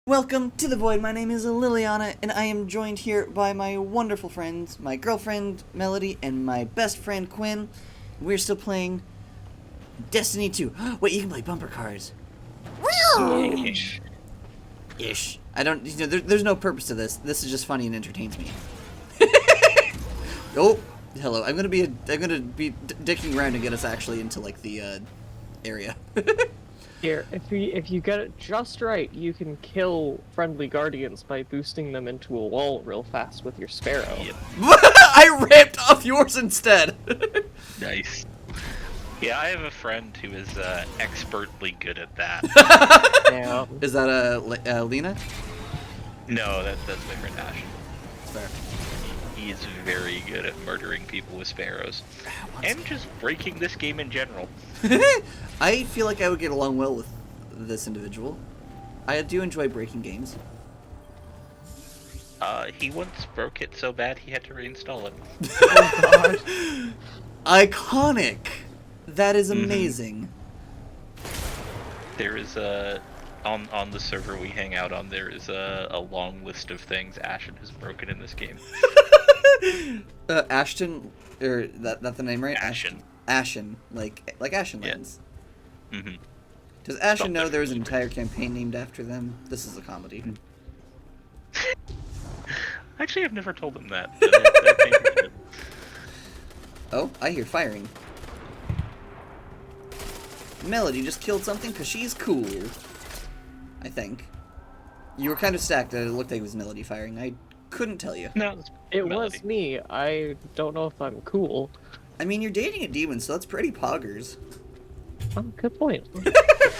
Welcome to the Void. My name is Liliana, and I am joined here by my wonderful friends, my girlfriend Melody, and my best friend Quinn. We're still playing Destiny 2. Wait, you can play bumper cars. Ish. Ish. I don't. There's no purpose to this. This is just funny and entertains me. Oh, hello. I'm gonna be dicking around to get us actually into like the area. Here, if you get it just right, you can kill friendly guardians by boosting them into a wall real fast with your sparrow. Yep. I ripped off yours instead. Nice. Yeah, I have a friend who is expertly good at that. Yeah. Is that Lena? No, that's my friend Ash. Fair. He is very good at murdering people with sparrows. And just breaking this game in general. I feel like I would get along well with this individual. I do enjoy breaking games. He once broke it so bad he had to reinstall it. Oh god. Iconic! That is amazing. There is on the server we hang out on, there is a long list of things Ashen has broken in this game. Ashton, or that's the name, right? Ashen. Ashen, like Ashenlands. Yeah. Mm-hmm. Does Ashen Something know there's an stupid. entire campaign named after them? This is a comedy. Actually, I've never told him that. That thing- Oh, I hear firing. Melody just killed something because she's cool. I think. You were kind of stacked that it looked like it was Melody firing. I couldn't tell you. No, it's It Melody. was me. I don't know if I'm cool. I mean, you're dating a demon, so that's pretty poggers. Oh, good point.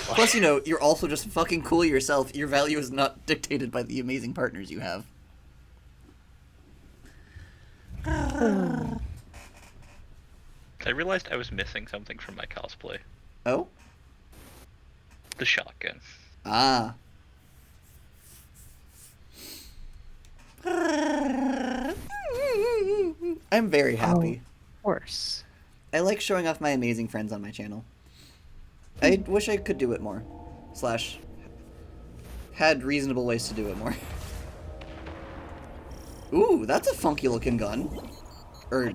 Plus, you're also just fucking cool yourself. Your value is not dictated by the amazing partners you have. I realized I was missing something from my cosplay. Oh? The shotgun. Ah. I'm very happy. Of course. I like showing off my amazing friends on my channel. I wish I could do it more. Slash, had reasonable ways to do it more. Ooh, that's a funky looking gun. Or,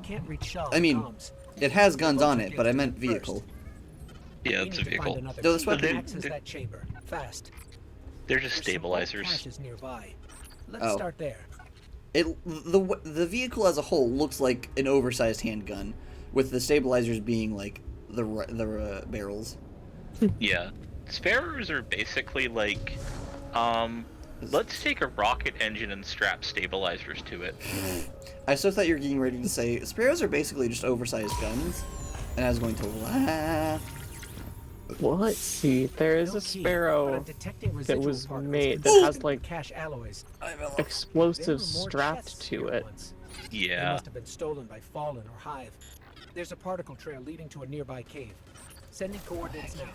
I mean, it has guns on it, but I meant vehicle. Yeah, it's a vehicle. No, this weapon- Access that chamber fast. They're just There's some bulk stabilizers. caches nearby. Let's Oh. start there. The vehicle as a whole looks like an oversized handgun, with the stabilizers being like the barrels. Yeah. Sparrows are basically like, let's take a rocket engine and strap stabilizers to it. I still thought you were getting ready to say sparrows are basically just oversized guns, and I was going to laugh. Well, let's see. There is No a key, but sparrow I'm detecting that residual was particles made in that some has like cache alloys. explosives There were more strapped chests to here it. once. They Yeah. must have been stolen by Fallen or Hive. There's a particle trail leading to a nearby cave. Sending coordinates now.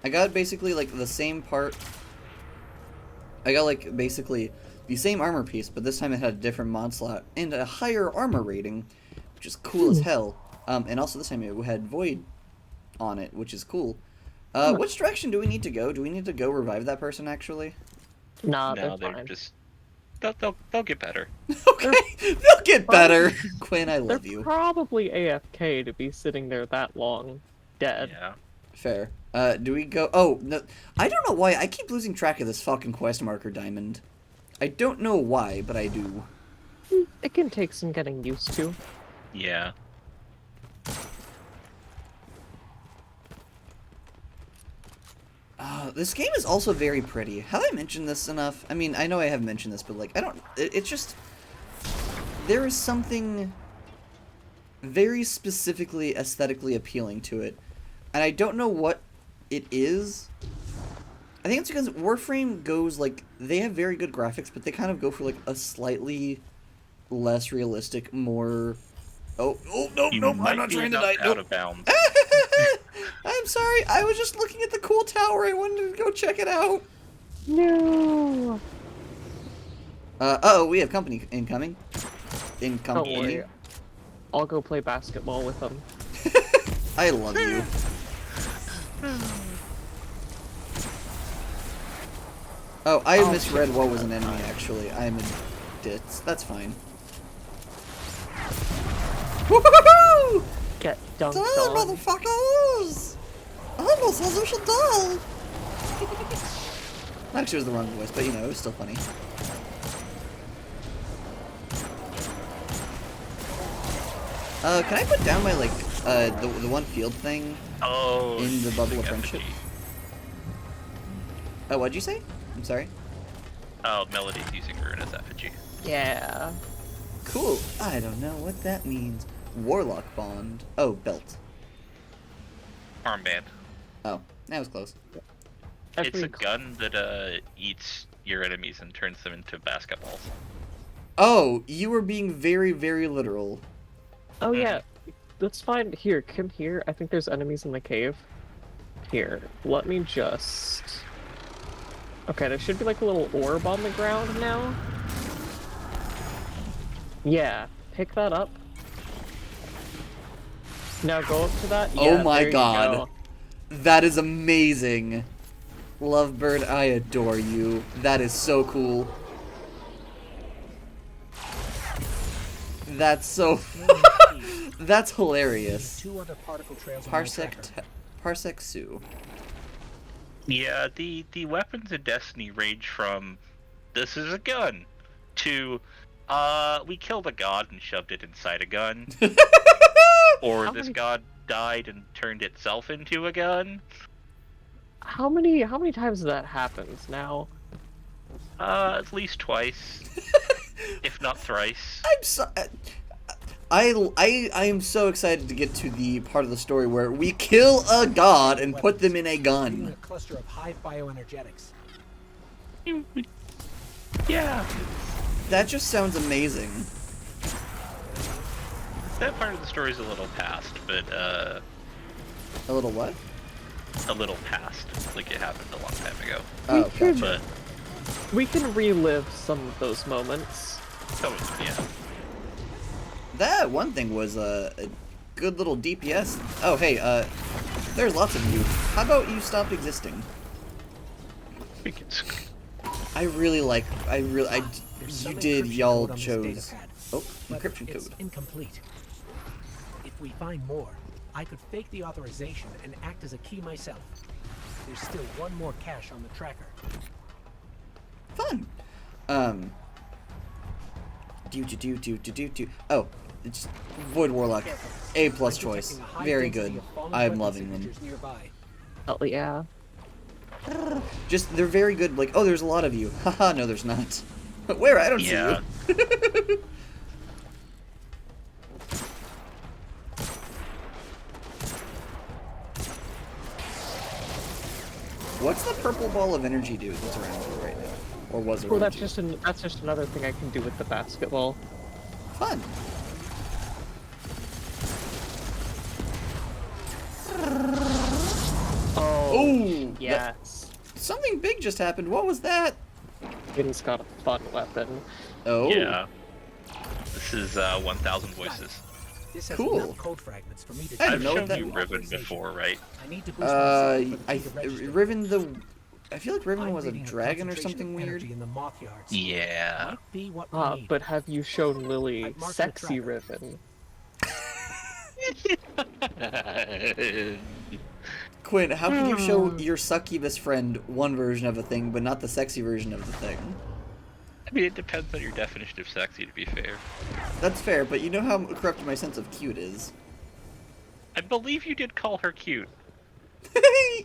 I got basically like the same part. I got like basically the same armor piece, but this time it had a different mod slot and a higher armor rating, which is cool as hell. And also this time it had Void on it, which is cool. Which direction do we need to go? Do we need to go revive that person actually? Nah, No, they're they're fine. just they'll get better. Okay, they'll get better. Quinn, I love They're you. probably AFK to be sitting there that long, dead. Yeah. Fair. Do we go? Oh no, I don't know why I keep losing track of this fucking quest marker diamond. I don't know why, but I do. It can take some getting used to. Yeah. This game is also very pretty. Have I mentioned this enough? I mean, I know I have mentioned this, but like, I don't. It's just there is something very specifically aesthetically appealing to it, and I don't know what it is. I think it's because Warframe goes like they have very good graphics, but they kind of go for like a slightly less realistic, more. Oh no, You no! I'm might not be trying to enough die. out Nope. of bounds. I'm sorry. I was just looking at the cool tower. I wanted to go check it out. No. Uh-oh, we have company incoming. Don't Incoming. worry. I'll go play basketball with them. I love you. Oh, I misread what was an enemy, actually. I'm a ditz. That's fine. Woohoo! Get dunked Die, on. motherfuckers! Elmo says we should die! Actually, it was the wrong voice, but you know, it was still funny. Can I put down my, like, the one field thing Oh. in the bubble of effigy. friendship? Oh, what'd you say? I'm sorry? Oh, Melody's using her as effigy. Yeah. Cool. I don't know what that means. Warlock bond. Oh, belt. Armband. Oh, that was close. It's a gun that eats your enemies and turns them into basketballs. Oh, you were being very, very literal. Oh yeah, that's fine. Here, come here. I think there's enemies in the cave. Here, let me just... Okay, there should be like a little orb on the ground now. Yeah, pick that up. Now go up to that. Oh Yeah, my there you god. go. That is amazing. Lovebird, I adore you. That is so cool. That's so... That's hilarious. Two other particle trails on my tracker. Parsec Sue. Yeah, the weapons in Destiny range from this is a gun to we killed a god and shoved it inside a gun. Or How this many- god died and turned itself into a gun. How many times that happens now? At least twice. If not thrice. I'm so... I am so excited to get to the part of the story where we kill a god and put them in a Leaving gun. a cluster of hive bioenergetics. Yeah. That just sounds amazing. That part of the story is a little past, but A little what? a little past. Like it happened a long time ago. Oh, should- gotcha. But We can relive some of those moments. yeah. That one thing was a good little DPS. Oh, hey, there's lots of you. How about you stop existing? You did, y'all chose. Oh, But encryption it's code. incomplete. If we find more, I could fake the authorization and act as a key myself. There's still one more cache on the tracker. Fun. Oh, it's Void Warlock. A plus choice. Very good. I'm loving them. Nearby. Oh yeah. Just, they're very good. Like, oh, there's a lot of you. Haha, no, there's not. Where? I don't Yeah. see you. What's the purple ball of energy do that's around you right now? Or was it Well, around that's you? that's just another thing I can do with the basketball. Fun. Oh, Ooh, yes. Something big just happened. What was that? Vin's got a fun weapon. Oh. Yeah. This is 1,000 voices. This has Cool. enough code fragments for me to I I've don't know what shown that you means. Riven before, right? I need to boost myself for the I key to register. Riven the. I feel like Riven I'm was a reading dragon or concentration something of weird. energy in the moth yards. Yeah. Might be what we Ah, need. but have you shown Lily I've marked the sexy tracker. Riven? Quinn, how can you show your succubus friend one version of a thing, but not the sexy version of the thing? I mean, it depends on your definition of sexy, to be fair. That's fair, but you know how corrupt my sense of cute is. I believe you did call her cute.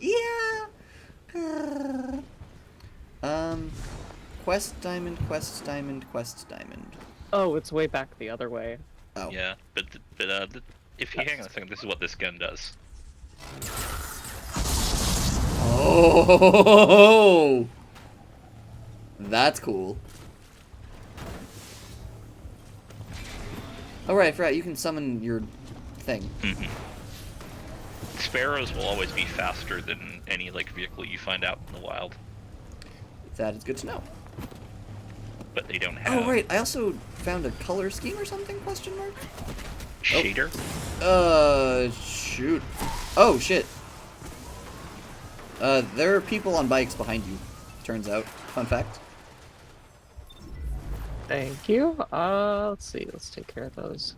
Yeah. Quest diamond, quest diamond, quest diamond. Oh, it's way back the other way. Oh. Yeah, but if you hang on a second, this is what this gun does. Oh. That's cool. Oh right, I forgot you can summon your thing. Mm-hmm. Sparrows will always be faster than any like vehicle you find out in the wild, That is good to know. but they don't have Oh right, I also found a color scheme or something? Question mark. shader. Shoot. Oh shit. There are people on bikes behind you. turns out. Fun fact. Thank you. Let's see. Let's take care of those.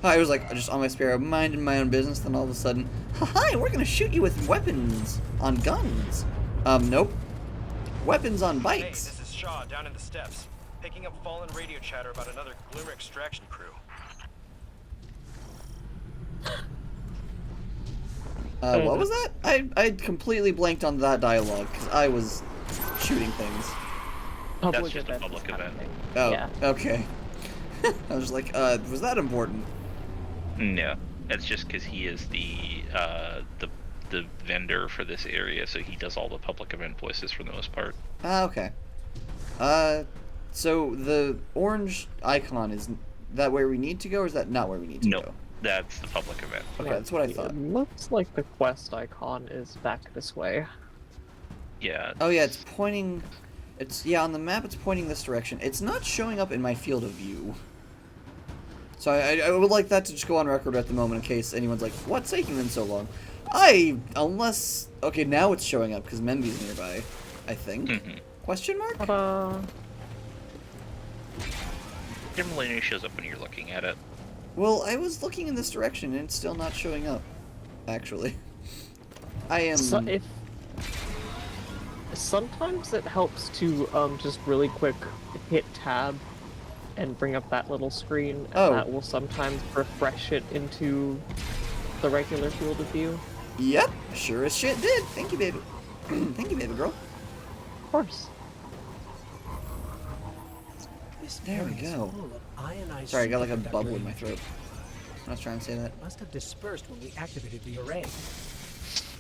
I was like, just on my spare, minding my own business, then all of a sudden, hi, we're gonna shoot you with weapons on guns. Nope. Weapons on Hey, bikes. this is Shaw down in the steps, picking up fallen radio chatter about another Glimmer extraction crew. What was that? I completely blanked on that dialogue, because I was shooting things. Public just a event public kind of event. thing. Oh, Yeah. okay. I was like, was that important? No, that's just because he is the vendor for this area, so he does all the public event voices for the most part. Ah, okay. So the orange icon, is that where we need to go, or is that not where we need to No, go? that's the public event. Okay, that's what I It thought. looks like the quest icon is back this way. Yeah. Oh yeah, it's pointing... yeah, on the map it's pointing this direction. It's not showing up in my field of view. So I would like that to just go on record at the moment in case anyone's like, what's taking them so long? Okay, now it's showing up because Memby's nearby, I think. Question mark? Ta-da! Generally, only shows up when you're looking at it. Well, I was looking in this direction and it's still not showing up, actually. I am... So if sometimes it helps to just really quick hit tab and bring up that little screen, and Oh. that will sometimes refresh it into the regular field of view. Yep, sure as shit did. Thank you, baby. Thank you, baby girl. Of course. This There we area is go. full of ionized Sorry, I got like a superconductor bubble in my energy. throat. I was trying to say that. Must have dispersed when we activated the array.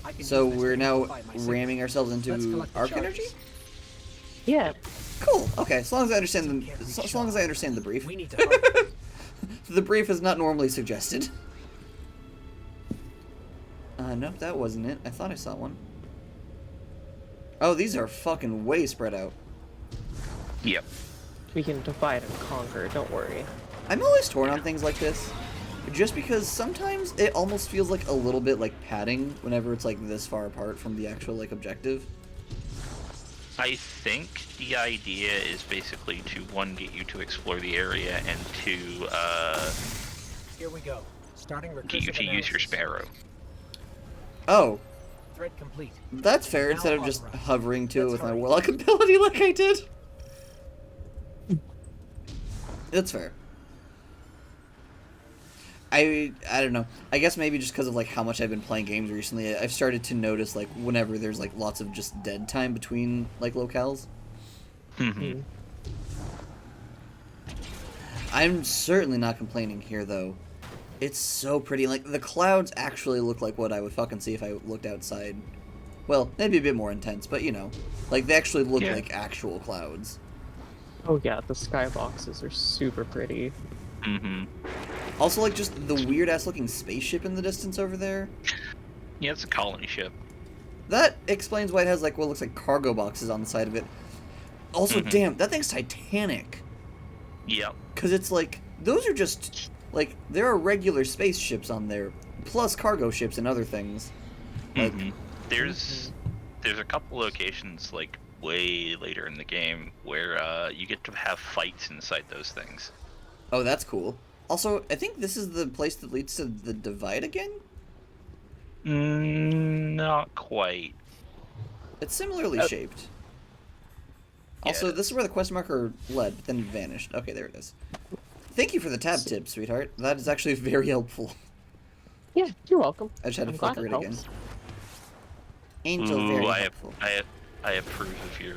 I can So use this we're to now amplify my signal. ramming ourselves Let's into collect the arc charges. energy? Yeah. Cool. Okay, as long as I understand Can't the reach as long as I Shaw. understand the brief. We need to hurry. The brief is not normally suggested. Nope, that wasn't it. I thought I saw one. Oh, these are fucking way spread out. Yep. We can divide and conquer, don't worry. I'm always torn on things like this. Just because sometimes it almost feels like a little bit like padding whenever it's like this far apart from the actual like objective. I think the idea is basically to, one, get you to explore the area, and two, Here we go. Starting recursive get you to use your analysis. sparrow. Oh, Thread complete. that's fair Now instead of just authorized. hovering to it Let's with my hurry. warlock ability like I did. That's fair. I don't know. I guess maybe just because of like how much I've been playing games recently, I've started to notice like whenever there's like lots of just dead time between like locales. Mm-hmm. I'm certainly not complaining here though. It's so pretty. Like the clouds actually look like what I would fucking see if I looked outside. Well, maybe a bit more intense, but you know, like they actually look Yeah. like actual clouds. Oh yeah, the skyboxes are super pretty. Mm-hmm. Also, like just the weird ass looking spaceship in the distance over there. Yeah, it's a colony ship. That explains why it has like what looks like cargo boxes on the side of it. Also, Mhm. damn, that thing's Titanic. Yep. Cause it's like those are just like there are regular spaceships on there, plus cargo ships and other things. Like, Mm-hmm. There's a couple locations like way later in the game where you get to have fights inside those things. oh, that's cool. Also, I think this is the place that leads to the divide again. Not quite. It's similarly shaped. Also, Yeah. this is where the quest marker led, but then vanished. Okay, there it is. Thank you for the tab tip, sweetheart. That is actually very helpful. Yeah, you're welcome. I just had to I'm glad flicker it it again. helps. Angel, Ooh, very I helpful. approve of your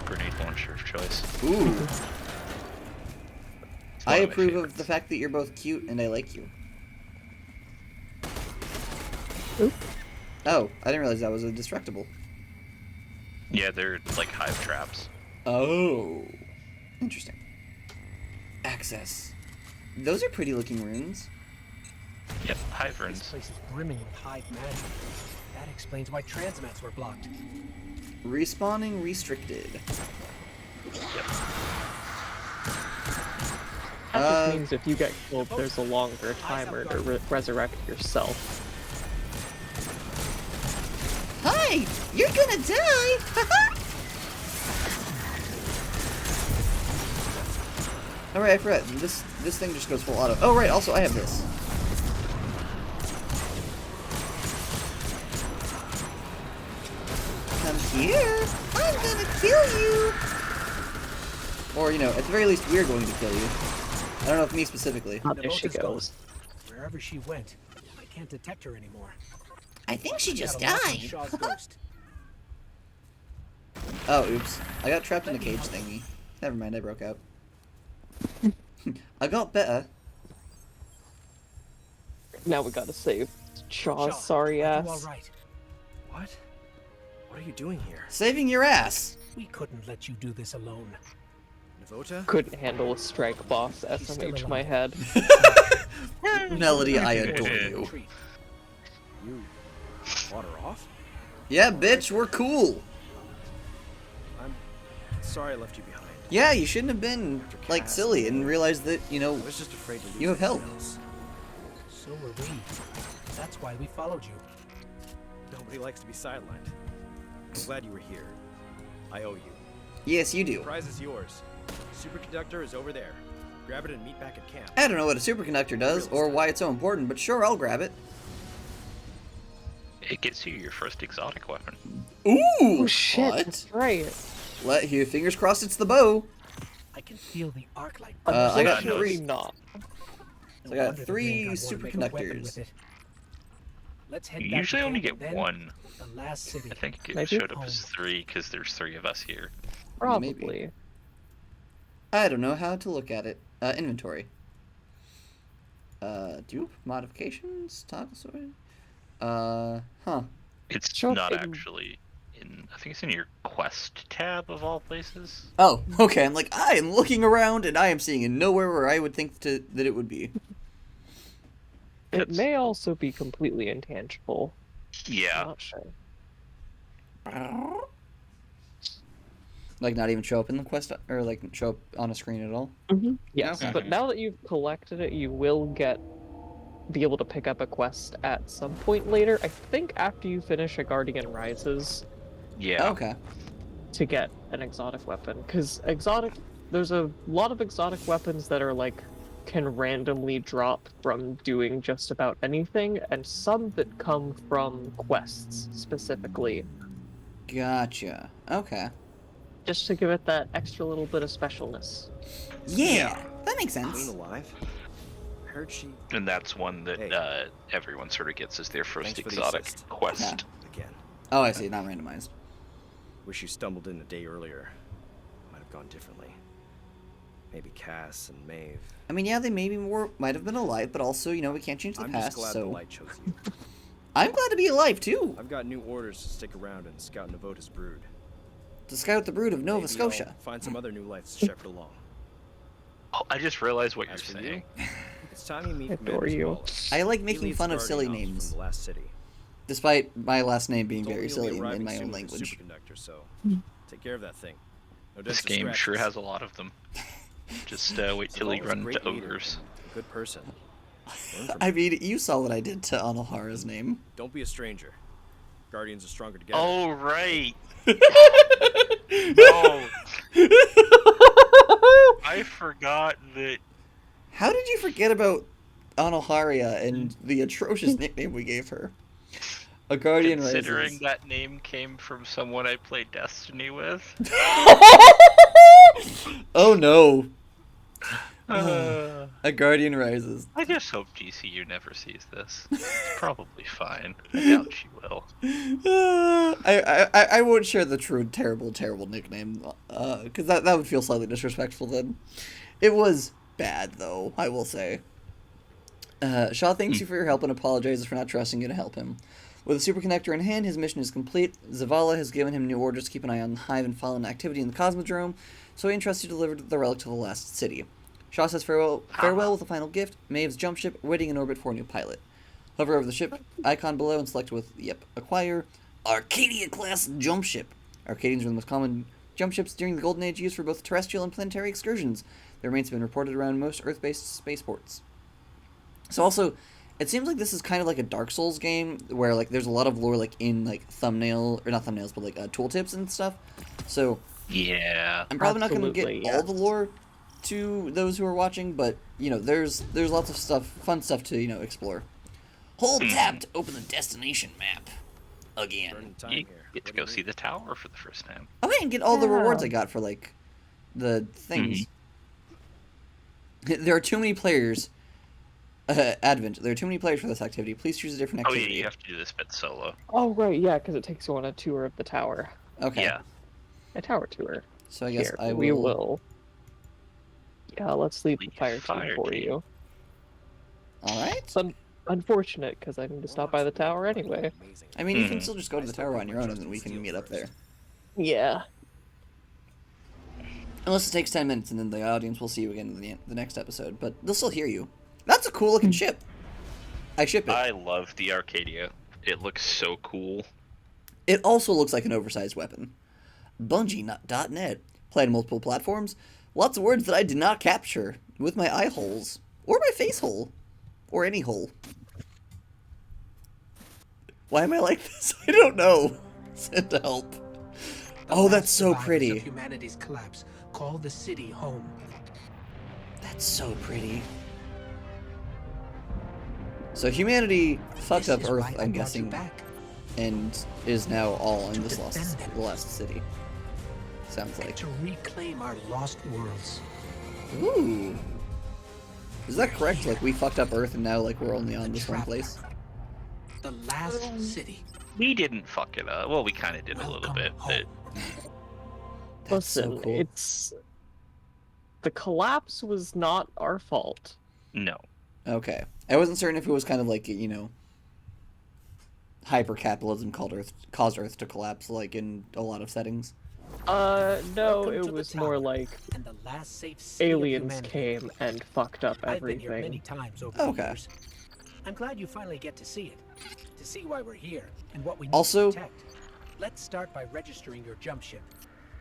grenade launcher of choice. Ooh. It's I one of my approve of favorites. the fact that you're both cute and I like you. Oop. Oh, I didn't realize that was a destructible. Yeah, they're like hive traps. Oh. Interesting. Access. Those are pretty looking runes. Yep, hive This runes. place is brimming with hive magic. That explains why transmats were blocked. Respawning restricted. Yep. That Uh, just means if you get killed, there's a longer timer to resurrect yourself. Hi! You're gonna die! Oh right, I forgot. This thing just goes full auto. Oh right, also I have this. Come here! I'm gonna kill you! Or, you know, at the very least, we're going to kill you. I don't know if me specifically. Oh, there she Devota's gone. goes. Wherever she went, I can't detect her anymore. I think she just Got a lock on died. Shaw's ghost. Oh, oops. I got trapped in a cage thingy. Never mind, I broke out. I got better. Now we gotta save Shaw, Shaw's sorry are you ass. all right? What? What are you doing here? Saving your ass! We couldn't let you do this alone. Navota? Couldn't handle a strike boss. She's still SMH my alive. head. Melody, I Forced adore to you. retreat. You fought her off? Yeah, bitch, we're cool. I'm sorry I left you behind. Yeah, you shouldn't have been, like, silly and realized that, you know, I was just afraid to lose you have help. everything else. So were we. That's why we followed you. Nobody likes to be sidelined. I'm glad you were here. I owe you. Yes, you The do. prize is yours. Superconductor is over there. Grab it and meet back at camp. I don't know what a superconductor does or why it's so important, but sure, I'll grab it. It gets you your first exotic weapon. Ooh! Oh shit, What? that's right. Let here, fingers crossed it's the bow. I can feel the arc light. I got Unfortunately three. not. So I got 3 superconductors. Let's head You back usually to only camp, get then one. The last city. I think it Maybe? showed up as 3 because there's 3 of us here. Probably. I don't know how to look at it. Inventory. Dupe? Modifications? Toggle sword? Huh. It's Show up not in- actually in. I think it's in your quest tab of all places. Oh, okay, I'm like, I am looking around and I am seeing it nowhere where I would think that it would be. It It's- may also be completely intangible. I'm Yeah. not sure. Like, not even show up in the quest, or like, show up on a screen at all? Yes, Okay. but now that you've collected it, you will be able to pick up a quest at some point later. I think after you finish a Guardian Rises Yeah. Okay. to get an exotic weapon, because there's a lot of exotic weapons that are like can randomly drop from doing just about anything, and some that come from quests specifically, Gotcha. Okay. just to give it that extra little bit of specialness. Yeah, that makes Queen sense. alive? I heard she... And that's one that Hey. everyone sort of gets as their first Thanks for the exotic assist. quest. Again. Oh, I see, not randomized. Wish you stumbled in a day earlier. Might have gone differently. Maybe Cass and Maeve. I mean, yeah, they might have been alive, but also, you know, we can't change the I'm past, just glad so... the light chose you. I'm glad to be alive, too! I've got new orders to stick around and scout Navota's brood. To scout the brood of Nova Maybe Scotia. I'll find some other new lights to shepherd along. Oh, I just realized what As you're for saying. you, it's time you meet Adore Commander you. Zavala. I like He making leads fun of Guardian silly Ops names, from the last city. despite my last name being Told very me you'll be silly in arriving my soon own with a language. superconductor, so take care of that thing. No This dents or game sure scratches. has a lot of them. Just wait till you Zavala's a run into great leader ogres. and a good person. Learn from I him. mean, you saw what I did to Anohara's name. Don't be a stranger. Guardians are stronger together. Oh, right. No. I forgot that. How did you forget about Anoharia and the atrocious nickname we gave her? A Guardian Considering Rises. that name came from someone I played Destiny with. Oh no. Uh, A Guardian Rises. I just hope GCU never sees this. It's probably fine. I doubt she will. I won't share the true terrible nickname, because that would feel slightly disrespectful then. It was bad, though, I will say. Shaw thanks you for your help and apologizes for not trusting you to help him. With a superconductor in hand, his mission is complete. Zavala has given him new orders to keep an eye on Hive and Fallen activity in the Cosmodrome, so he entrusts you to deliver the relic to the last city. Shaw says farewell with a final gift, Maeve's jump ship, waiting in orbit for a new pilot. Hover over the ship icon below and select with, acquire Arcadia-class jump ship. Arcadians are the most common jump ships during the Golden Age used for both terrestrial and planetary excursions. Their remains have been reported around most Earth-based spaceports. So also, it seems like this is kind of like a Dark Souls game, where like there's a lot of lore like in like not thumbnails, but like tooltips and stuff. So Yeah. I'm probably not going to Absolutely, get all the lore to those who are watching, but you know, there's lots of stuff, fun stuff to explore. Hold tab to open the destination map again. Burning time You here. get to What do go you see need? the tower for the first time. Oh, and get all the Yeah. rewards I got for like the things. There are too many players. Advent. There are too many players for this activity. Please choose a different Oh yeah, activity. you have to do this bit solo. Oh, right, yeah, because it takes you on a tour of the tower. Okay. Yeah. A tower tour. So I guess Here, I will. we will. Yeah, let's leave the Leave fire fire team for team. you. All right. It's unfortunate, because I need to stop by the tower anyway. Amazing. I mean, you can still just go to the tower on your own, and then we can meet up there. Yeah. Unless it takes 10 minutes, and then the audience will see you again in the next episode. But they'll still hear you. That's a cool looking ship. I ship it. I love the Arcadia. It looks so cool. It also looks like an oversized weapon. Bungie.net. Played on multiple platforms. Lots of words that I did not capture with my eye holes. Or my face hole. Or any hole. Why am I like this? I don't know. Send help. Oh, that's so Survivors pretty. of humanity's collapse. Call the city home. That's so pretty. So humanity fucked This up is Earth, why I I'm brought you guessing, back. and is now all in To this defend them. the lost city. Sounds like. To reclaim our lost worlds. Ooh. Is that correct? Like, we fucked up Earth and now, like, we're only on this one place? The last city. We didn't fuck it up. Well, we kind of did a little Welcome bit, but home. That's Listen, so cool. it's... The collapse was not our fault. no. Okay. I wasn't certain if it was kind of like, hyper-capitalism caused Earth to collapse, like, in a lot of settings. No, Welcome it to the was more tower. like And the last safe city of aliens humanity. came and fucked up I've been here many everything. times over Okay. the years. I'm glad you finally get to see it. To see why we're here and what we need Also- to protect. Let's start by registering your jump ship.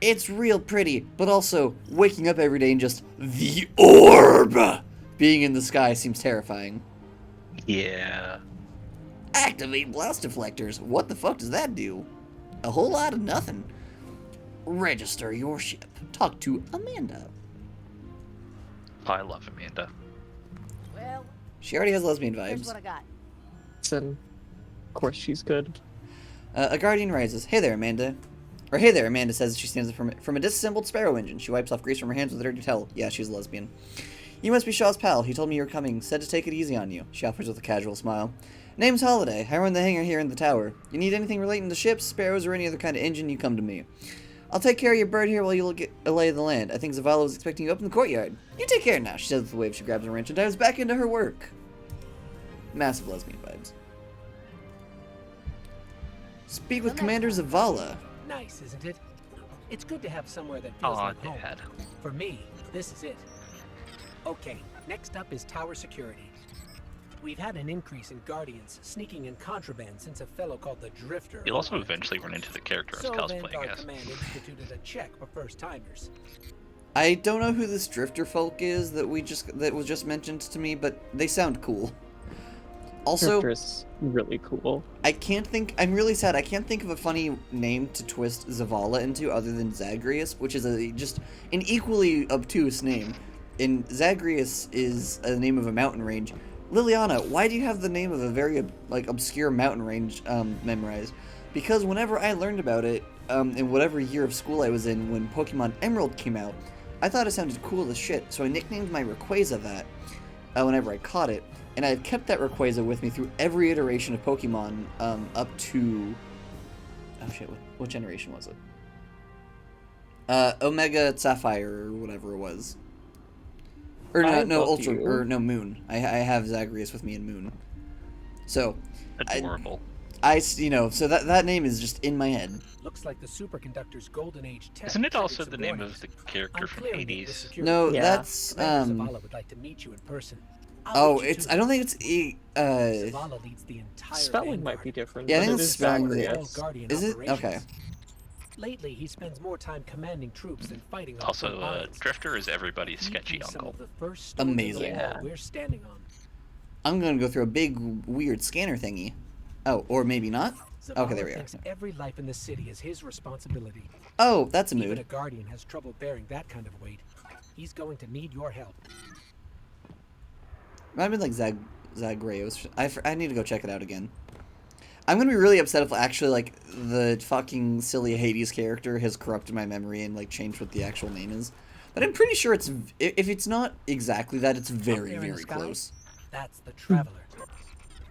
It's real pretty, but also, waking up every day and just, the orb being in the sky seems terrifying. Yeah. Activate blast deflectors. What the fuck does that do? A whole lot of nothing. Register your ship. Talk to Amanda. I love Amanda. Well, She already has lesbian here's vibes. what I got. And of course she's good. A guardian rises. Hey there, Amanda. Or hey there, Amanda says as she stands up from a disassembled Sparrow engine. She wipes off grease from her hands with a dirty towel. Yeah, she's a lesbian. You must be Shaw's pal. He told me you were coming. Said to take it easy on you. She offers with a casual smile. Name's Holiday. I run the hangar here in the tower. You need anything relating to ships, sparrows, or any other kind of engine, you come to me. I'll take care of your bird here while you get a lay of the land. I think Zavala was expecting you up in the courtyard. You take care now, she says with a wave. She grabs a wrench and dives back into her work. Massive lesbian vibes. Speak with Commander Zavala. Nice, isn't it? It's good to have somewhere that feels Aw, like home. Dad. For me, this is it. Okay, next up is tower security. We've had an increase in guardians sneaking in contraband since a fellow called the Drifter. You'll also arrived. eventually run into the character I So was cosplaying Vanguard as. Command instituted a check for first-timers. I don't know who this drifter folk is that was just mentioned to me, but they sound cool. Also, Drifter's really cool. I'm really sad, I can't think of a funny name to twist Zavala into other than Zagreus, which is just an equally obtuse name. And Zagreus is a name of a mountain range. Liliana, why do you have the name of a very, obscure mountain range, memorized? Because whenever I learned about it, in whatever year of school I was in when Pokemon Emerald came out, I thought it sounded cool as shit, so I nicknamed my Rayquaza that, whenever I caught it. And I've kept that Rayquaza with me through every iteration of Pokemon, up to... Oh shit, what generation was it? Omega Sapphire, or whatever it was. Or I no, love Ultra, you. or no, Moon. I have Zagreus with me in Moon. So, Adorable. so that name is just in my head. Looks like the superconductor's golden age tech. Isn't it triggered also some the name warnings. of the character I'm from clearing the Hades? security. No, Yeah. that's, Commander Zavala would like to meet you in person. oh, I don't think it's, Zavala leads the entire Spelling might be Vanguard. different. Yeah, I but think it it's is spelling All Zagreus. Guardian is it? operations. Okay. Lately, he spends more time commanding troops than fighting on Also, front lines. Drifter is everybody's He sketchy is some uncle. of the first stones in the Amazing. wall Yeah. we're standing on. I'm gonna go through a big, weird scanner thingy. Oh, or maybe not? Okay, there we Zavala are. thinks every life in the city is his responsibility. Oh, that's a Even a mood. guardian has trouble bearing that kind of weight. He's going to need your help. I've been like Zagreus. I need to go check it out again. I'm gonna be really upset if actually like the fucking silly Hades character has corrupted my memory and like changed what the actual name is. But I'm pretty sure it's if it's not exactly that, it's Up very there in the very sky, close. That's the Traveler.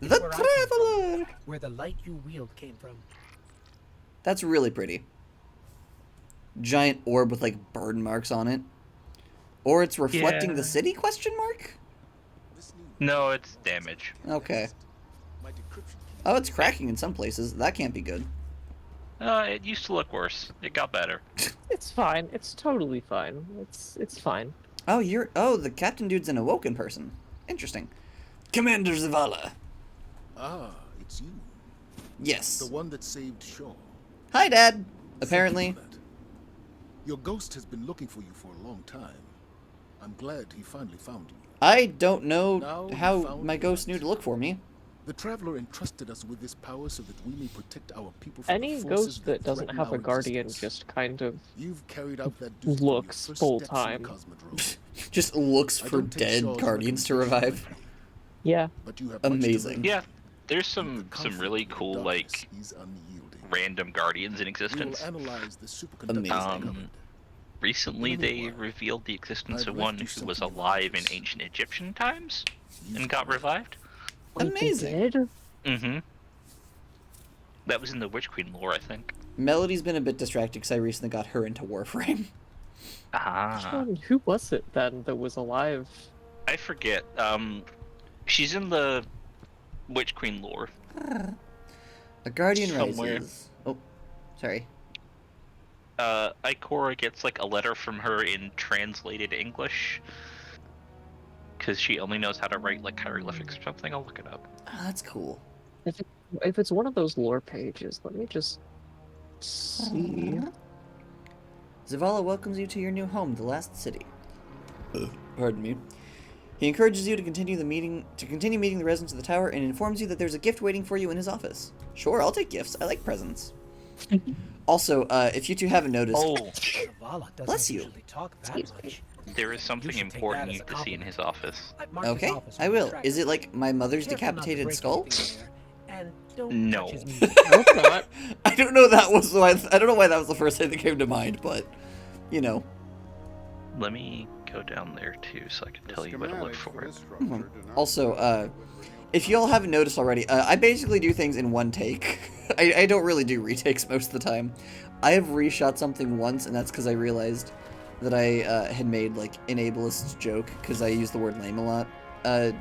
It's The where I came from, Traveler. where the light you wield came from. That's really pretty. Giant orb with like burn marks on it, or it's reflecting the Yeah. city? Question mark. No, it's damage. Okay. Oh, it's cracking in some places. That can't be good. It used to look worse. It got better. It's fine. It's totally fine. It's fine. Oh, the captain dude's an awoken person. Interesting. Commander Zavala. Ah, it's you. Yes. The one that saved Shaw. Hi, Dad. Thank you Apparently. for that. Your ghost has been looking for you for a long time. I'm glad he finally found you. I don't know Now how you found my ghost what? knew to look for me. The Traveler entrusted us with this power so that we may protect our people from Any the forces ghost that doesn't threaten have a our guardian existence. just kind of You've carried out that duty from your looks first full steps in time. Cosmodrome. Just looks I for don't take dead Shaw's guardians to recommendation revive. lightly, yeah. but you have much to Amazing. learn. Yeah, there's The some conflict really with cool darkness like is unyielding. random guardians in We will existence. analyze the superconductors Amazing. uncovered. Recently, In a they meanwhile, revealed the existence I've of left one you who was something alive in advantageous. ancient Egyptian times You've and got got it. revived. Wait, they Amazing. did? Mm-hmm. That was in the Witch Queen lore, I think. Melody's been a bit distracted because I recently got her into Warframe. Ah, Who was it then that was alive? I forget. She's in the Witch Queen lore. A guardian Somewhere. rises. Oh, sorry. Ikora gets like a letter from her in translated English. Because she only knows how to write like hieroglyphics or something. I'll look it up. Oh, that's cool. If it's one of those lore pages, let me just see. Zavala welcomes you to your new home, the last city. Pardon me. He encourages you to continue meeting the residents of the tower and informs you that there's a gift waiting for you in his office. Sure, I'll take gifts. I like presents. Also, if you two haven't noticed, Oh, Zavala doesn't Bless you. usually talk that much. there is something should take important that you as need a to see in his compliment. office. I've marked his okay, office on I the will. tracker. Is it like my mother's Careful not to decapitated break skull? anything in there, and don't No. touch his music. Hope not. I don't know. That was why. I don't know why that was the first thing that came to mind, but you know. Let me go down there too, so I can tell you what to look for. Also, if y'all haven't noticed already, I basically do things in one take. I don't really do retakes most of the time. I have reshot something once, and that's because I realized that I had made like an ableist joke because I use the word lame a lot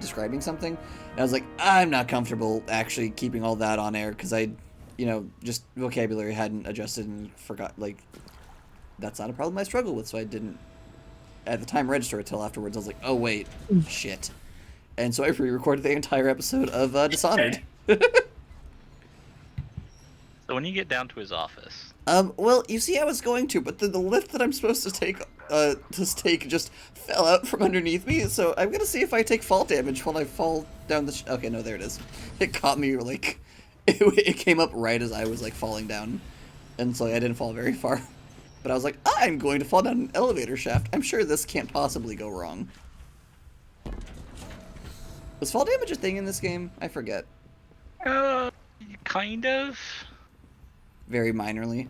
describing something. And I was like, I'm not comfortable actually keeping all that on air because I, just vocabulary hadn't adjusted and forgot. Like, that's not a problem I struggle with, so I didn't at the time register it till afterwards. I was like, oh wait, shit. And so I re-recorded the entire episode of Dishonored. So when you get down to his office, Well, you see, I was going to, but then the lift that I'm supposed to take just fell out from underneath me, so I'm gonna see if I take fall damage when I fall down the okay, no, there it is. It caught me, like, it came up right as I was, like, falling down, and so I didn't fall very far. But I was like, I'm going to fall down an elevator shaft. I'm sure this can't possibly go wrong. Was fall damage a thing in this game? I forget. kind of. Very minorly.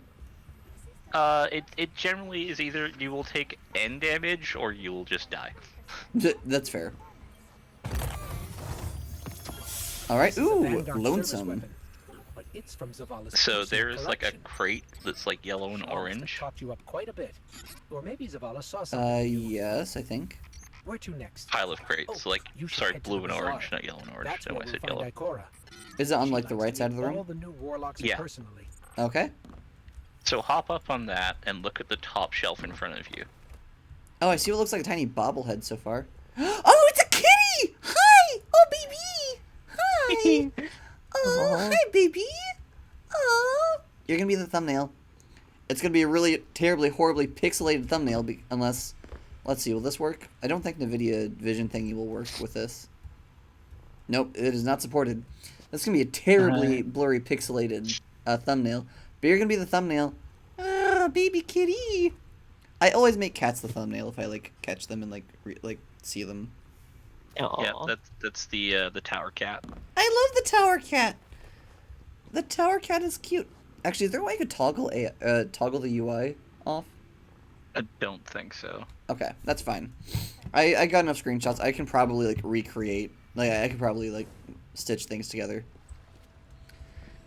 It generally is either you will take N damage or you will just die. That's fair. Alright, This is a ooh, Vanguard service lonesome. weapon, but it's from Zavala's So personal there's like a collection. crate that's like yellow and Must have orange. talked you up quite a bit. Or maybe Zavala saw something. Yes, I think. Where to next? Pile of crates, Oh, like, you should sorry, head to blue the and bazaar. orange, not yellow and orange. That's No, where I we'll said find yellow. Ikora. Is it on, She like, the likes right to side of the meet room? all the new warlocks Yeah. personally. Okay. So hop up on that and look at the top shelf in front of you. Oh, I see what looks like a tiny bobblehead so far. Oh, it's a kitty! Hi! Oh, baby! Hi! Oh, hi, baby! Oh. You're gonna be the thumbnail. It's gonna be a really terribly, horribly pixelated thumbnail, unless... Let's see, will this work? I don't think NVIDIA Vision thingy will work with this. Nope, it is not supported. That's gonna be a terribly blurry, pixelated thumbnail. But you're gonna be the thumbnail. Ah, baby kitty! I always make cats the thumbnail if I like catch them and like see them. Aw. Yeah, that's the tower cat. I love the tower cat. The tower cat is cute. Actually, is there a way I could toggle the UI off? I don't think so. Okay, that's fine. I got enough screenshots. I can probably like recreate. Like I could probably like stitch things together.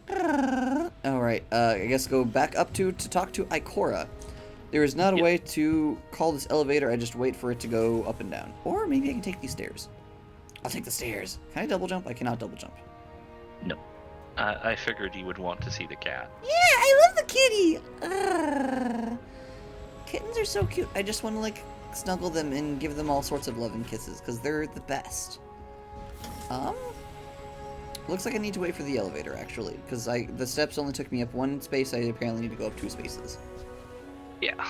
All right. I guess go back up to talk to Ikora. There is not a way to call this elevator. I just wait for it to go up and down. Or maybe I can take these stairs. I'll take the stairs. Can I double jump? I cannot double jump. No. I figured you would want to see the cat. Yeah, I love the kitty. Kittens are so cute. I just want to like snuggle them and give them all sorts of love and kisses because they're the best. Looks like I need to wait for the elevator actually because the steps only took me up 1 space. I apparently need to go up 2 spaces. Yeah.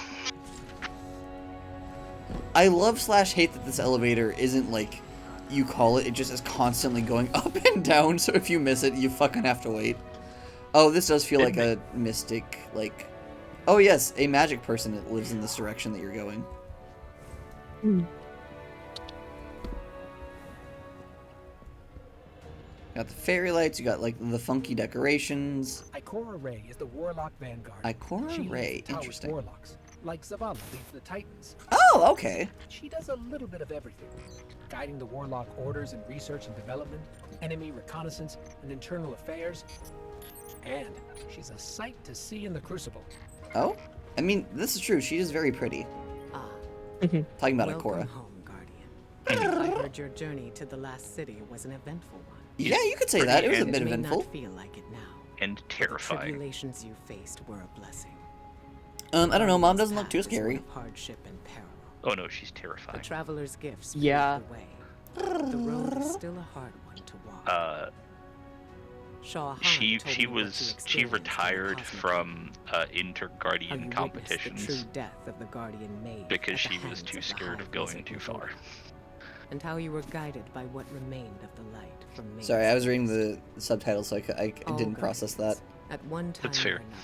I love/hate that this elevator isn't like you call it. It just is constantly going up and down. So if you miss it, you fucking have to wait. Oh, this does feel like a mystic like. Oh yes, a magic person that lives in this direction that you're going. Got the fairy lights, you got like the funky decorations. Ikora Ray is the Warlock Vanguard. Ikora She Ray, leads the tower's interesting. Warlocks, like Zavala leads the Titans. Oh, okay. She does a little bit of everything, guiding the Warlock orders in research and development, enemy reconnaissance, and internal affairs. And she's a sight to see in the Crucible. Oh? I mean, this is true. She is very pretty. Ah, Talking about welcome Ikora. home, Guardian. I heard your journey to the last city was an eventful one. Yeah, you could say that. It was a It bit may eventful. not feel like it now. And The terrifying. tribulations you faced were a blessing. I don't know. Mom doesn't Guardian's look too path is one scary. of hardship and peril. Oh no, she's The terrifying. traveler's gifts Yeah. paved the way. The road is still a hard one to walk. Shaw Han She told she me what you was she experienced in the retired Cosmic from How inter-guardian you witnessed the competitions true death of the Guardian Maid because at she the was hands too of the scared High of going Wizard too Mavora, far. and how you were guided by what remained of the light from Maid's Sorry, I was reading eyes. the subtitles, so I All didn't process that. Guardians, at one time That's fair. or another,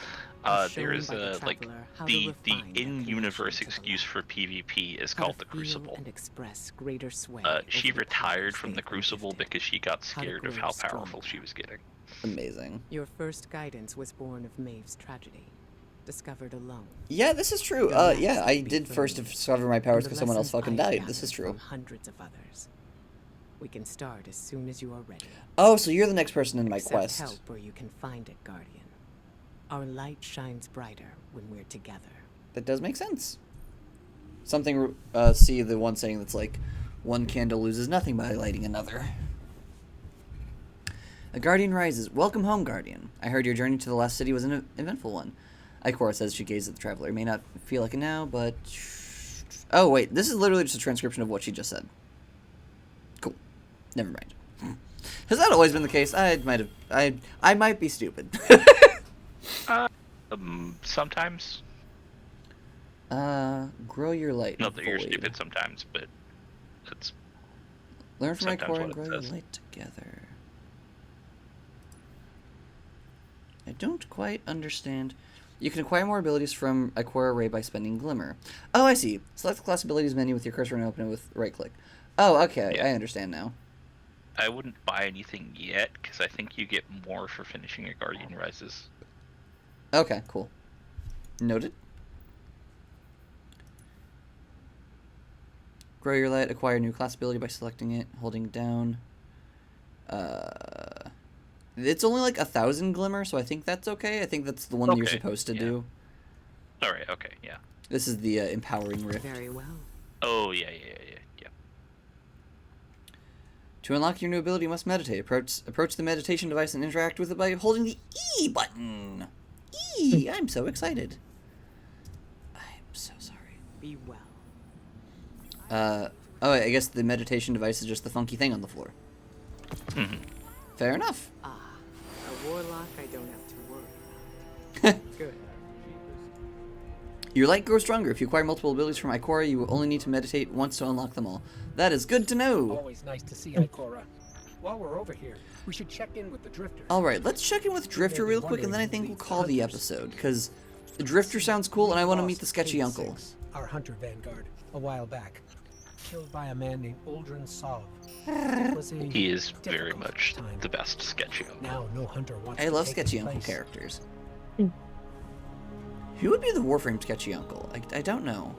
are shown There's by the like traveler how to the refine their in-universe connection to the excuse light, for PvP is how called to the feel Crucible. and express greater sway She over the retired powers from the they've been Crucible gifted. because she got How to scared of grow how powerful stronger. she was getting. Amazing. Your first guidance was born of Maeve's tragedy, discovered alone. Yeah, this is true. Your last Yeah, I will be did first firm, discover my powers and the because someone else lessons fucking I've died. This is gathered true. from hundreds of others. We can start as soon as you are ready. Oh, so you're the next person in my Accept quest. help where you can find it, Guardian. Our light shines brighter when we're together. That does make sense. Something, see the one saying that's like, one candle loses nothing by lighting another. A Guardian rises. Welcome home, Guardian. I heard your journey to the last city was an eventful one. Ikora says she gazed at the traveler. It may not feel like it now, but... Oh, wait. This is literally just a transcription of what she just said. Cool. Never mind. Has that always been the case? I might be stupid. Sometimes. Grow your light. Not that you're void. stupid sometimes, but that's Learn from sometimes Ikora what and it grow your says. light together. I don't quite understand. You can acquire more abilities from Ikora Ray by spending Glimmer. Oh, I see. Select the class abilities menu with your cursor and open it with right click. Oh, okay. Yeah. I understand now. I wouldn't buy anything yet because I think you get more for finishing a Guardian Rises. Okay, cool. Noted. Grow your light. Acquire new class ability by selecting it, holding it down. It's only like 1,000 Glimmer, so I think that's okay. I think that's the one that you're Okay, supposed to yeah. do. All right. Okay. Yeah. This is the empowering rift. Very well. Oh yeah. To unlock your new ability, you must meditate. Approach the meditation device and interact with it by holding the E button. E! I'm so excited. I'm so sorry. Be well. Oh, I guess the meditation device is just the funky thing on the floor. Mhm. Fair enough. Ah, a warlock I don't have to worry about. Good. Your light grows stronger. If you acquire multiple abilities from Ikora, you will only need to meditate once to unlock them all. That is good to know. Always nice to see Ikora. While we're over here, we should check in with the Drifter. Alright, let's check in with Drifter real quick, and then I think we'll call the episode, because Drifter sounds cool, and I want to meet the sketchy uncle. our hunter vanguard, a while back. Killed by a man named Uldren Sov. It was a He is very difficult much time. the best sketchy uncle. Now no hunter wants I to love take sketchy his uncle place. characters. Who would be the Warframe sketchy uncle? I don't know.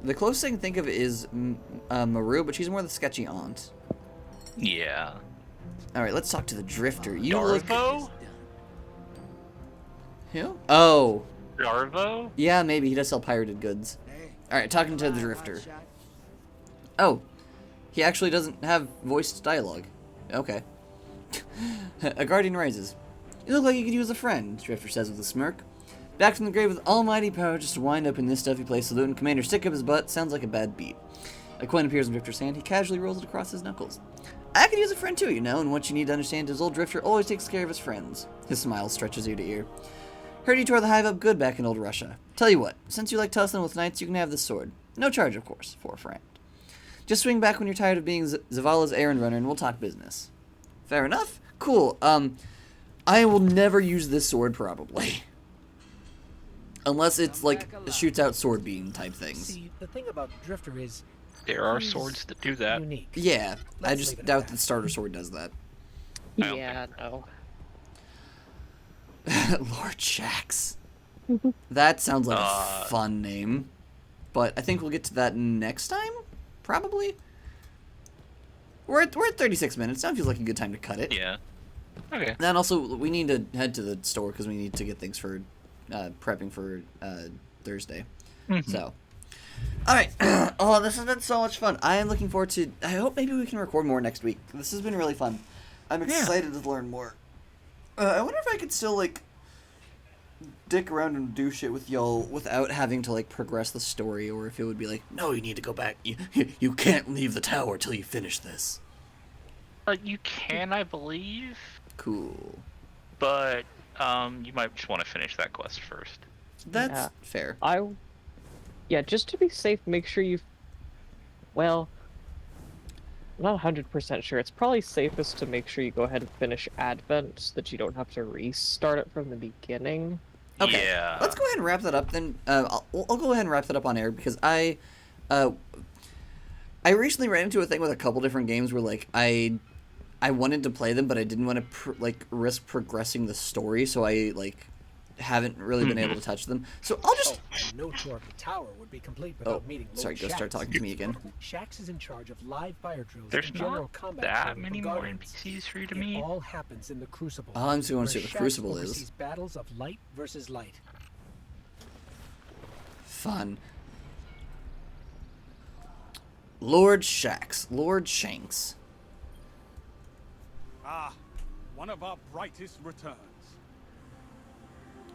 The closest I can think of is Maru, but she's more the sketchy aunt. Yeah. Alright, let's talk to the Drifter. You Darvo? look... Who? Oh. Darvo? Yeah, maybe. He does sell pirated goods. Alright, talking to the Drifter. Oh. He actually doesn't have voiced dialogue. Okay. A Guardian rises. You look like you could use a friend, Drifter says with a smirk. Back from the grave with almighty power just to wind up in this stuffy place saluting Commander stick up his butt sounds like a bad beat. A coin appears in Drifter's hand. He casually rolls it across his knuckles. I could use a friend too, you know, and what you need to understand is old Drifter always takes care of his friends. His smile stretches ear to ear. Heard you tore the hive up good back in old Russia. Tell you what, since you like tussling with knights, you can have this sword. No charge, of course, for a friend. Just swing back when you're tired of being Zavala's errand runner and we'll talk business. Fair enough? Cool. I will never use this sword, probably. Unless it's, like, shoots out sword beam type things. See, the thing about Drifter is There are he's swords that do that. unique. Yeah, I Let's just leave it at doubt that. the starter sword does that. I don't Yeah, no. Lord Shax. That sounds like a fun name. But I think we'll get to that next time? Probably? We're at 36 minutes. That feels like a good time to cut it. Yeah. Okay. Then also, we need to head to the store because we need to get things for prepping for Thursday. So, all right. Oh, this has been so much fun. I am looking forward to. I hope maybe we can record more next week. This has been really fun. I'm excited to learn more. I wonder if I could still like dick around and do shit with y'all without having to like progress the story, or if it would be like, no, you need to go back. You can't leave the tower till you finish this. You can, I believe, Cool. but you might just want to finish that quest first. That's Yeah. fair. Yeah, just to be safe, make sure you... Well, I'm not 100% sure. It's probably safest to make sure you go ahead and finish Advent so that you don't have to restart it from the beginning. Okay. Yeah. Let's go ahead and wrap that up then. I'll go ahead and wrap that up on air because I recently ran into a thing with a couple different games where like I wanted to play them, but I didn't want to risk progressing the story, so I like haven't really been able to touch them. So I'll just. And no tour of the tower would be complete without meeting Lord Sorry, go start Shax. talking to me again. Shax is in charge of live fire drills There's and general not combat that training many for more Guardians. NPCs for you to It meet. all happens in the Crucible. Oh, I'm just going to see where what the Shax Crucible is. oversees battles of light versus light. Fun. Lord Shax. Lord Shanks. Ah, one of our brightest returns.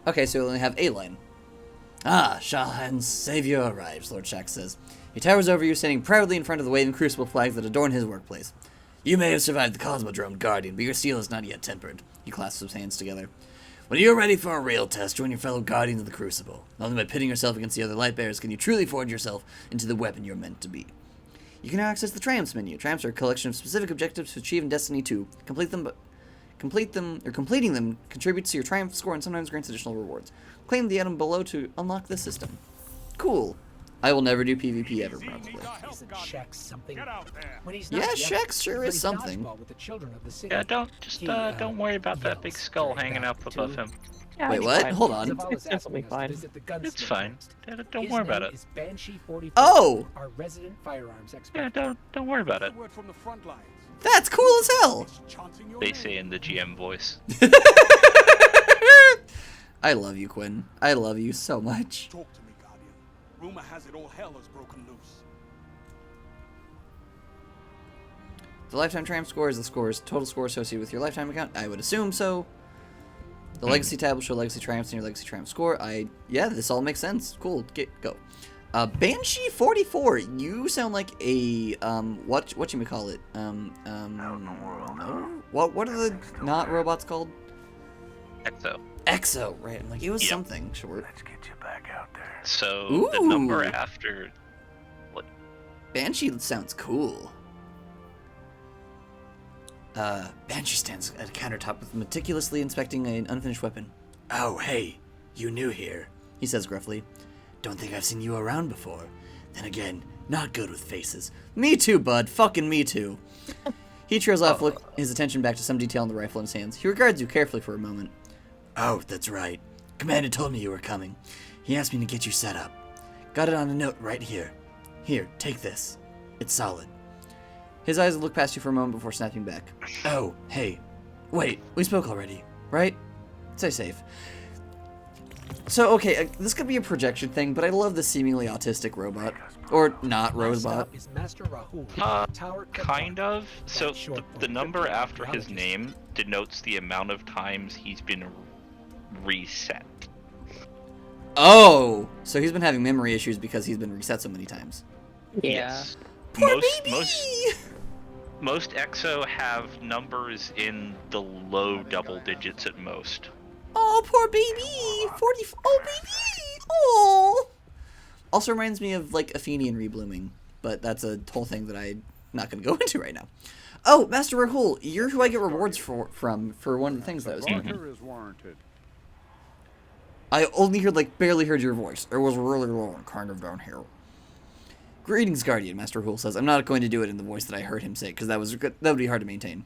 Okay, so we only have a line. Ah, Shahhan's savior arrives, Lord Shax says. He towers over you, standing proudly in front of the waving crucible flags that adorn his workplace. You may have survived the Cosmodrome Guardian, but your steel is not yet tempered. He clasps his hands together. When you're ready for a real test, join your fellow Guardians of the Crucible. Only by pitting yourself against the other Lightbearers can you truly forge yourself into the weapon you're meant to be. You can now access the Triumphs menu. Triumphs are a collection of specific objectives to achieve in Destiny 2. Completing them contributes to your Triumph score and sometimes grants additional rewards. Claim the item below to unlock the system. Cool. I will never do PvP ever, probably. Isn't Shax something? Get out there. When he's Yeah, not Shax sure but is he's something. dodgeball with the children of the city. Yeah, He, don't worry about that big yells skull very hanging bad, up above too. him. Yeah, Wait, it's what? fine. Hold on. Zavala's It's definitely asking us to fine. visit the gunsmith It's fine. next. Yeah, don't His worry about name it. is Banshee 44, Oh! our resident firearms expert. Yeah, don't worry about it. Word from the front lines. That's cool as hell! It's chanting your They name. say in the GM voice. I love you, Quinn. I love you so much. Talk to me, Guardian. Rumor has it all hell has broken loose. The lifetime triumph score is the total score associated with your lifetime account. I would assume so. The legacy tab will show legacy triumphs and your legacy triumph score. Yeah, this all makes sense. Cool. Go. Banshee 44. You sound like a what you may call it? No. What are the not robots called? Exo. Exo, right? I'm like, it was Yep. something short. Let's get you back out there. So the number Ooh. after Banshee sounds cool. Banshee stands at a countertop with meticulously inspecting an unfinished weapon. Oh, hey, You new here, he says gruffly. Don't think I've seen you around before. Then again, not good with faces. Me too, bud. Fucking me too. He trails off, his attention back to some detail on the rifle in his hands. He regards you carefully for a moment. Oh, that's right. Commander told me you were coming. He asked me to get you set up. Got it on a note right here. Here, take this. It's solid. His eyes look past you for a moment before snapping back. Oh, hey. Wait, we spoke already, right? Stay safe. So, okay, this could be a projection thing, but I love the seemingly autistic robot. Or not robot. Is Master Rahul, Tower Kind of. So short the for number after his cryptobiologist. name denotes the amount of times he's been reset. Oh! So he's been having memory issues because he's been reset so many times. Yeah. Yes. Poor most, baby! most EXO have numbers in the low double digits at most. Oh, poor baby! 40... Oh, baby! Oh! Also reminds me of, like, Athenian reblooming. But that's a whole thing that I'm not going to go into right now. Oh, Master Rahul, you're who I get rewards from one of the things that I was doing. Is warranted. I only heard, like, barely heard your voice. It was really low and kind of down here. Greetings, Guardian, Master Rahul says. I'm not going to do it in the voice that I heard him say, because that would be hard to maintain.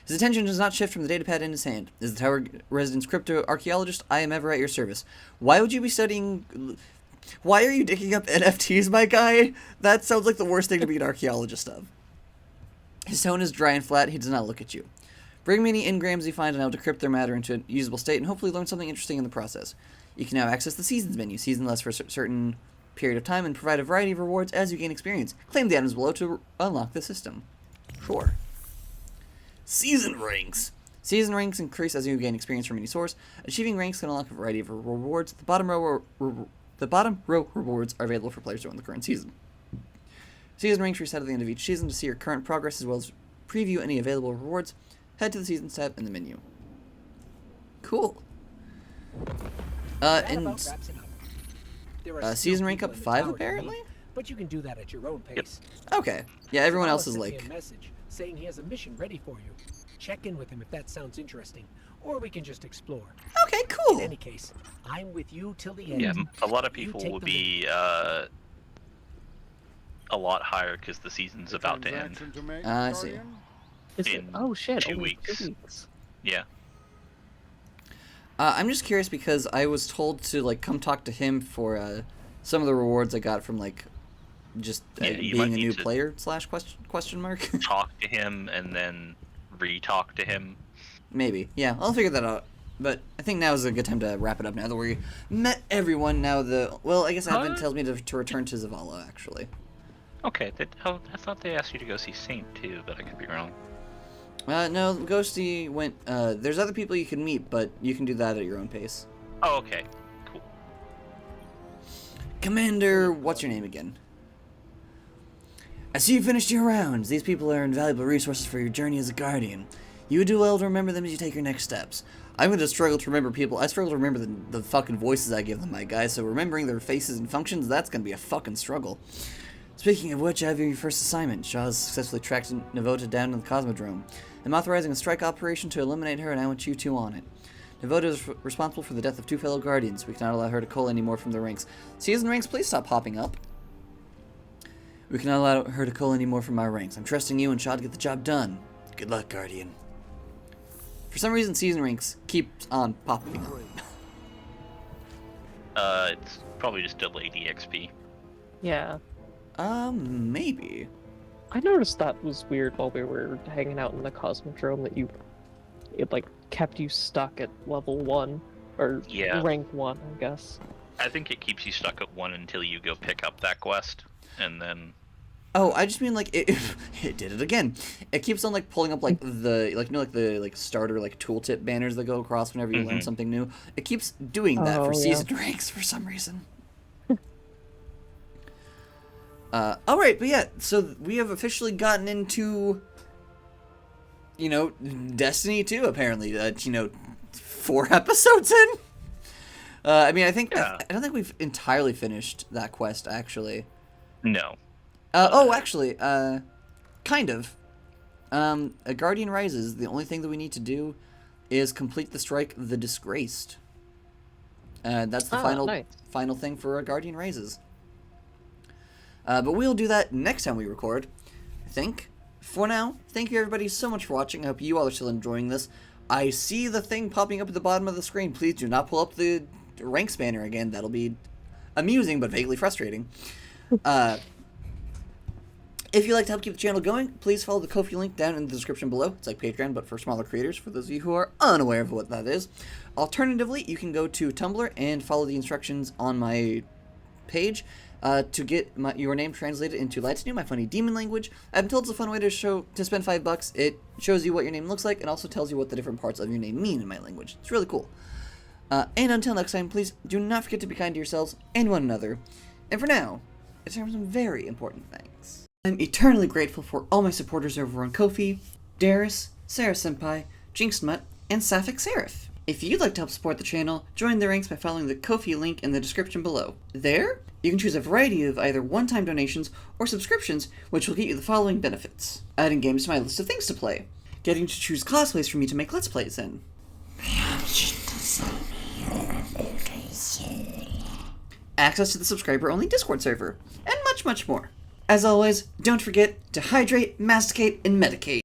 His attention does not shift from the datapad in his hand. As the tower resident's crypto-archaeologist, I am ever at your service. Why would you be studying... Why are you digging up NFTs, my guy? That sounds like the worst thing to be an archaeologist of. His tone is dry and flat. He does not look at you. Bring me any engrams you find and I'll decrypt their matter into a usable state and hopefully learn something interesting in the process. You can now access the Seasons menu. Season lasts for a certain period of time and provide a variety of rewards as you gain experience. Claim the items below to unlock the system. Sure. Season ranks. Season ranks increase as you gain experience from any source. Achieving ranks can unlock a variety of rewards. The bottom row rewards are available for players during the current season. Season ranks reset at the end of each season. To see your current progress as well as preview any available rewards, head to the Seasons tab in the menu. Cool. That And about wraps it up. There are still season rank people up in the 5 tower to apparently? meet, but you can do that at your own pace. Okay. Yeah, everyone else is Wallace sent me like... a message saying he has a mission ready for you. Check in with him if that sounds interesting, or we can just explore. Okay, cool. In any case, I'm with you till the end. Yeah, a lot of You people take will the be a lot higher because the season's about to end. Transaction to make, I see. Guardian? Is it? In Oh shit! 2 only weeks. 2 weeks. Yeah. I'm just curious because I was told to, like, come talk to him for some of the rewards I got from, like, just Yeah, you being might a need new to- player / question mark. Talk to him and then re-talk to him. Maybe. Yeah, I'll figure that out. But I think now is a good time to wrap it up now that we met everyone. Now well, I guess Advent tells me to return to Zavala, actually. Okay, I thought they asked you to go see Saint too, but I could be wrong. No, Ghosty went, there's other people you can meet, but you can do that at your own pace. Oh, okay. Cool. Commander, what's your name again? I see you finished your rounds. These people are invaluable resources for your journey as a Guardian. You would do well to remember them as you take your next steps. I'm going to struggle to remember people. I struggle to remember the fucking voices I give them, my guy, so remembering their faces and functions, that's going to be a fucking struggle. Speaking of which, I have your first assignment. Shaw has successfully tracked Navota down to the Cosmodrome. I'm authorizing a strike operation to eliminate her, and I want you two on it. Navota is responsible for the death of 2 fellow Guardians. We cannot allow her to cull any more from the ranks. Season ranks, please stop popping up. We cannot allow her to cull any more from our ranks. I'm trusting you and Shaw to get the job done. Good luck, Guardian. For some reason, season ranks keeps on popping up. It's probably just delayed EXP. Yeah. Maybe. I noticed that was weird while we were hanging out in the Cosmodrome that it like kept you stuck at level 1 or Yeah. rank 1, I guess. I think it keeps you stuck at 1 until you go pick up that quest, and then Oh, I just mean like it did it again. It keeps on like pulling up like the starter like tooltip banners that go across whenever you learn something new. It keeps doing that for Oh, season ranks for some reason. All right, but yeah, so we have officially gotten into, Destiny 2 apparently. 4 episodes in. I mean, I think Yeah. I don't think we've entirely finished that quest actually. no. Actually, kind of. A Guardian Rises, the only thing that we need to do is complete the strike, The Disgraced. That's the nice. final thing for Guardian raises. But we'll do that next time we record, I think. For now, thank you everybody so much for watching. I hope you all are still enjoying this. I see the thing popping up at the bottom of the screen. Please do not pull up the ranks banner again. That'll be amusing but vaguely frustrating. If you'd like to help keep the channel going, please follow the Ko-fi link down in the description below. It's like Patreon, but for smaller creators, for those of you who are unaware of what that is. Alternatively, you can go to Tumblr and follow the instructions on my page to get your name translated into Light's New, my funny demon language. I've been told it's a fun way to spend $5. It shows you what your name looks like and also tells you what the different parts of your name mean in my language. It's really cool. And until next time, please do not forget to be kind to yourselves and one another. And for now, it's time for some very important things. I'm eternally grateful for all my supporters over on Ko-fi: Darius, Sarah Senpai, Jinxnut, and Sapphic Seraph. If you'd like to help support the channel, join the ranks by following the Ko-fi link in the description below. There, you can choose a variety of either one-time donations or subscriptions, which will get you the following benefits: adding games to my list of things to play, getting to choose cosplays for me to make Let's Plays in, access to the subscriber-only Discord server, and much, much more. As always, don't forget to hydrate, masticate, and medicate.